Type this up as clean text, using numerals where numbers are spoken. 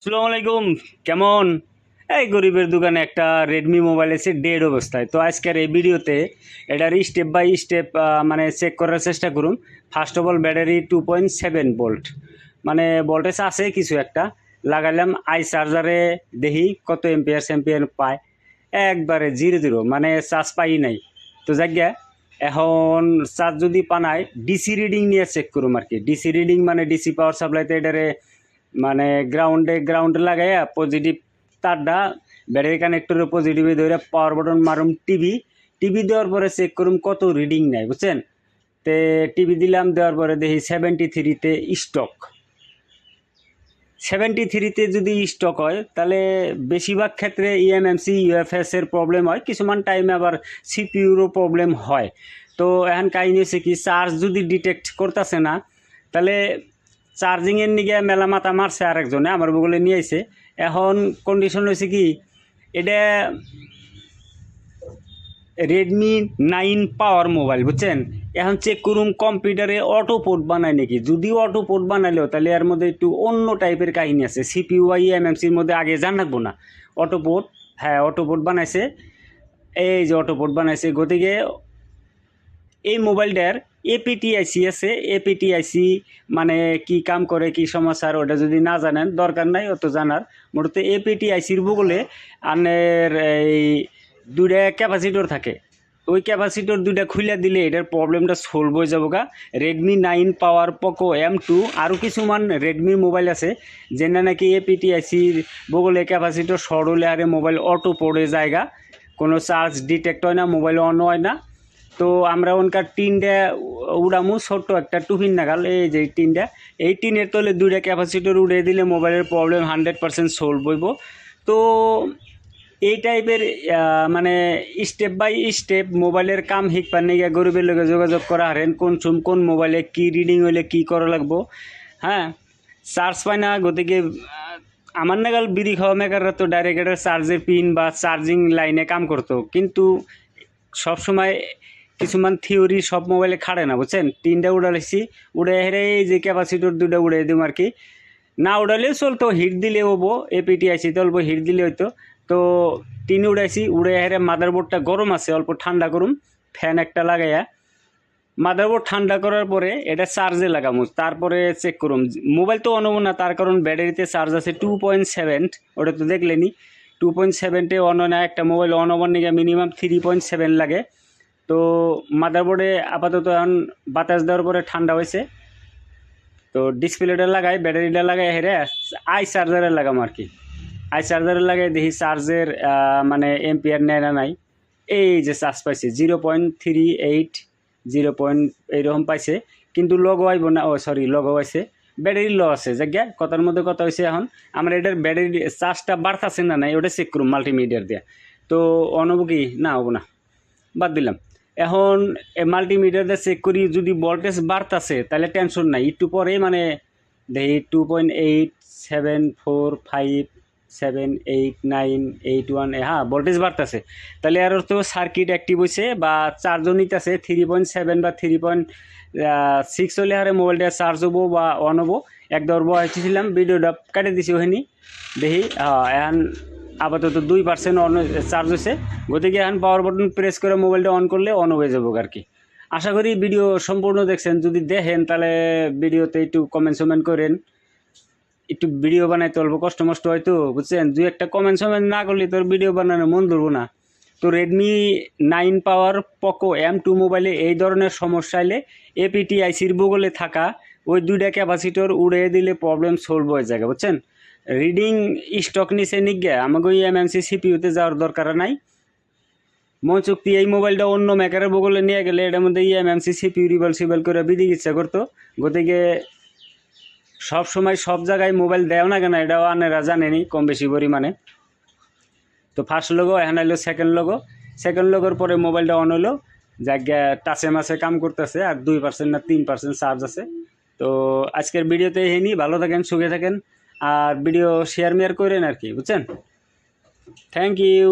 আসসালামু আলাইকুম। কেমন? এই গরিবের দোকানে একটা রেডমি মোবাইল এসে ডেড অবস্থায়। তো আজকের এই ভিডিওতে এটার স্টেপ বাই স্টেপ মানে চেক করার চেষ্টা করুন। First of all battery 2.7 volt, মানে ভোল্টেজ আছে কিছু একটা। লাগাইলাম আই চার্জারে, দেখি কত এম্পিয়ার পায়। একবারে 0 0, মানে চার্জ পাই নাই। তো জায়গা এখন চার্জ যদি পানায় ডিসি রিডিং নিয়ে চেক করুম আর কি। ডিসি রিডিং মানে ডিসি পাওয়ার সাপ্লাইতে এটারে মানে গ্রাউন্ডে লাগাইয়া পজিটিভ তারটা ব্যাটারি কানেক্টরের পজিটিভে ধরে পাওয়ার বাটন মারুম। টিভি দেওয়ার পরে চেক করুম কত রিডিং নেয়, বুঝছেন? তে টিভি দিলাম, দেওয়ার পরে দেখি 73-তে স্টক। 73-তে যদি স্টক হয় তাহলে বেশিরভাগ ক্ষেত্রে ইএমএমসি ইউএফএস এর প্রবলেম হয়, কিছুমান টাইমে আবার সিপিইউরও প্রবলেম হয়। তো এখন কাহিনী হচ্ছে কি, চার্জ যদি ডিটেক্ট করতেছে না তাহলে চার্জিংয়ের নিগে মেলা মাথা মারছে আরেকজনে, আমার বগলে নিয়ে আইছে। এখন কন্ডিশন হয়েছে কি, এটা রেডমি 9 পাওয়ার মোবাইল, বুঝছেন? এখন চেক করুন কম্পিউটারে অটো পোর্ট বানায় নাকি। যদি অটো পোর্ট বানাইলেও তাহলে এর মধ্যে একটু অন্য টাইপের কাহিনী আছে। সিপিইউ এমএমসির মধ্যে আগে জান রাখবো না। অটো পোর্ট, হ্যাঁ অটো পোর্ট বানাইছে, এই যে অটো পোর্ট বানাইছে। গতিকে এই মোবাইলটার এপিটিআইসি আছে। এপিটিআইসি মানে কি কাম করে, কি সমস্যা, ওটা যদি না জানেন দরকার নাই অত জানার। মূলত এপিটিআইসির বগলে আনের এই দুইটা ক্যাপাসিটর থাকে। ওই ক্যাপাসিটর দুইটা খুলে দিলে এটার প্রবলেমটা সলভ হয়ে যাবো গা। রেডমি 9 পাওয়ার, পোকো M2 আরও কিছুমান রেডমির মোবাইল আছে যেটা নাকি এপিটিআইসির বগলে ক্যাপাসিটর শর্ট হলে আরে মোবাইল অটো পড়ে জায়গা, কোনো চার্জ ডিটেক্ট হয় না, মোবাইল অন হয় না। তো আমরা ওনকার টিনটা উড়ামু, ছোট্ট একটা টুফিন নাগাল, এই যে টিনটা, এই টিনের তলে দুইটা ক্যাপাসিটর উড়িয়ে দিলে মোবাইলের প্রবলেম 100% সলভ হইব। তো এই টাইপের মানে স্টেপ বাই স্টেপ মোবাইলের কাম শিখবার নিয়ে গরিবের লোকে যোগাযোগ করা হারেন কোন মোবাইলে কি রিডিং হইলে কি করা লাগবো। হ্যাঁ, চার্জ পায় না, গতিকে আমার নাগাল বিড়ি খাওয়া মেকাররা তো ডাইরেক্ট এটা চার্জের পিন বা চার্জিং লাইনে কাম করতো, কিন্তু সবসময় কিছুমান থিওরি সব মোবাইলে খাড়ে না, বুঝছেন? টিনটা উড়ালেছি, উড়ে হেরে এই যে ক্যাপাসিটর দুটো উড়ে দিম আর কি। না উড়ালেও চলতো, হিট দিলে হবো, এপিটিআইসি তো অল্প হিট দিলে হইতো। তো টিন উড়াইছি, উড়ে হেরে মাদারবোর্ডটা গরম আছে, অল্প ঠান্ডা করুম, ফ্যান একটা লাগাইয়া মাদারবোর্ড ঠান্ডা করার পরে এটা চার্জে লাগামু, তারপরে চেক করুম। মোবাইল তো অনবো না, তার কারণ ব্যাটারিতে চার্জ আছে 2.7, ওটা তো দেখলেনি। 2.7-এ অন হয় না, একটা মোবাইল অন হবার নিয়ে মিনিমাম 3.7 লাগে। তো মাদারবোর্ডে আপাতত এখন বাতাস দেওয়ার পরে ঠান্ডা হয়েছে। তো ডিসপ্লেটা লাগাই, ব্যাটারিটা লাগাই হেরে আই চার্জারে লাগাম আর কি। আই চার্জারে লাগাই দেখি চার্জের মানে এম্পিয়ার নেয় না নাই। এই যে চার্জ পাইছে 0.38, 0. এইরকম পাইছে, কিন্তু লগো আইব না। ও সরি, লগো আইছে, ব্যাটারি ল আছে। জায়গা কথার মধ্যে কথা হয়েছে, এখন আমার এটার ব্যাটারি চার্জটা বাড়তেছে না নাই, ওটা চেক করুন মাল্টিমিডিয়ার দিয়ে। তো অন হবো কি না হবো না, বাদ দিলাম। এখন মাল্টিমিটারটা চেক করি, যদি ভোল্টেজ বাড়তেছে তাহলে টেনশন নাই, একটু পরে মানে দেখি 2.8755781, হ্যাঁ ভোল্টেজ বাড়তেছে, তাহলে আর তো সার্কিট অ্যাক্টিভ হয়েছে বা চার্জও নিতেছে। 3.7 বা 3.6 হলে হারে মোবাইলটা চার্জ হবো বা অন হবো। এক দর বসেছিলাম, ভিডিওটা কাটে দিছি ওখানে দেখি। এখন আপাতত 2% অন চার্জ হয়েছে, গতিকে এখন পাওয়ার বাটন প্রেস করে মোবাইলটা অন করলে অন হয়ে যাবো আর কি। আশা করি ভিডিও সম্পূর্ণ দেখছেন। যদি দেখেন তাহলে ভিডিওতে একটু কমেন্ট করেন। একটু ভিডিও বানাইতে অল্প কষ্ট মষ্ট হয়তো, বুঝছেন? দুই একটা কমেন্ট না করলে তোর ভিডিও বানানো মন ধরবো না। তো রেডমি 9 পাওয়ার, পোকো M2 মোবাইলে এই ধরনের সমস্যা এলে এপিটিআইসির বগলে থাকা ওই দুইটা ক্যাপাসিটর উড়িয়ে দিলে প্রবলেম সলভ হয়ে যায়, বুঝছেন? রিডিং স্টক নিচে নিগে আমাকে ওই এমএমসি সিপিইউতে যাওয়ার দরকার নাই। মন চুক্তি এই মোবাইলটা অন্য মেকারের বগলে নিয়ে গেলে এটার মধ্যে এমএমসি সিপিইউ রিভেল করে বিধি ইচ্ছা করতো। গতিকে সব সময় সব জায়গায় মোবাইল দেও না কেন, এটাও আনেরা জানেনি কম বেশি পরিমাণে। তো ফার্স্ট লোগো এখন আইলো সেকেন্ড লোগোর পরে মোবাইলটা অন হলো, জায়গা টাচে মাসে কাম করতেছে, আর 2% না 3% চার্জ আছে। তো আজকের ভিডিওতে হেনি, ভালো থাকেন, সুখে থাকেন, আর ভিডিও শেয়ার মেয়ার করেন আর কি, বুঝছেন? Thank you.